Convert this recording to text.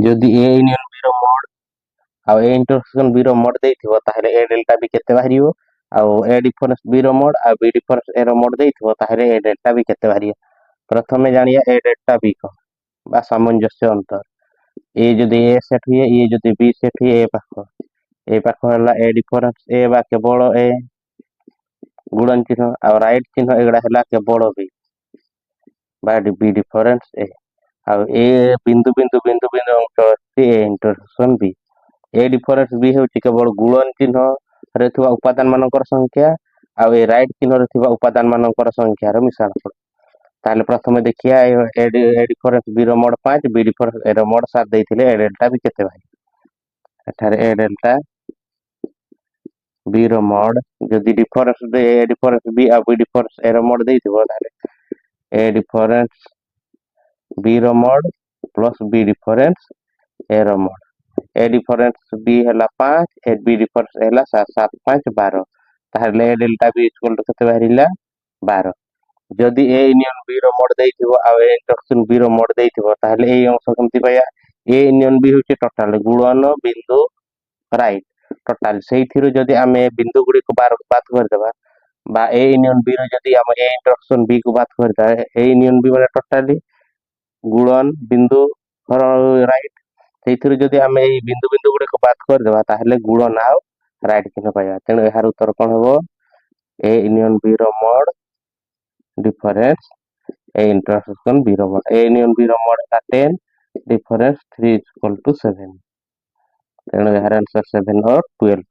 जदि A union B रो mod आउ ए इंटरसेक्शन बी रो मोड देइथिबो ताहले ए डेल्टा बी केते बाहरियो आउ ए डिफरेंस बी रो मोड आ बी डिफरेंस ए रो मोड देइथिबो ताहले ए डेल्टा बी केते बाहरियो। प्रथमे जानिया ए डेल्टा बी को बा सामंजस्य अंतर ए जदि ए सेट हुए ये जदि बी सेट हुए ए पाख हला ए डिफरेंस ए बा केवल ए गुणन चिन्ह आ राइट चिन्ह एगुड़ा हला केवल बी बा बी डिफरेंस ए आउ ए बिंदु बिंदु बिंदु बिंदु अंक अछि A intersection B A difference B होची केवल गुणन चिन्ह रे थिबा उपादान मानकर संख्या आउ ए राइट चिन्ह रे थिबा उपादान मानकर संख्या रो मिश्रण फल। ताहले प्रथमे देखिया ए डिफरेंस बी रो मोड 5 बी डिफरेंस ए रो मोड 7 देइथिले ए डेल्टा बी केते भाई एठारे ए डेल्टा बी रो मोड जदि difference they A difference B uh B difference A रो मोड देइथिबो ताहले ए डिफरेंस बी रो mode plus B difference A रो मोड ए डिफरेंस बी हला 5 ए बी डिफरेंस हला 7 7 5 12 ताहले A delta B equal to केते बाहरिला 12 जदि ए यूनियन बी रो मोड देइथिबो आ ए इंटरसेक्शन बी रो मोड देइथिबो ताहले ए अंश केमति पाया ए यूनियन बी होची टोटल गुणन बिंदु राइट टोटल सेइथिरु जदि आमे बिंदु गुडी को बार बात कर देबा बा ए यूनियन बी रो जदि आमे ए इंटरसेक्शन बी को बात कर देबा ए यूनियन बी माने टोटली गुणन बिंदु राइट सेइथिरु जदि आमे ए बिंदु बिंदु गुडी को बात कर देबा ताहले गुणन आउ राइट चिन्ह पाया तेणु एहार उत्तर कोन हबो ए यूनियन बी रो mod difference A intersection B रो मोड ए यूनियन बी रो मोड का 10 डिफरेंस 3 इक्वल टू 7 तेणु एहार आंसर 7 और 12।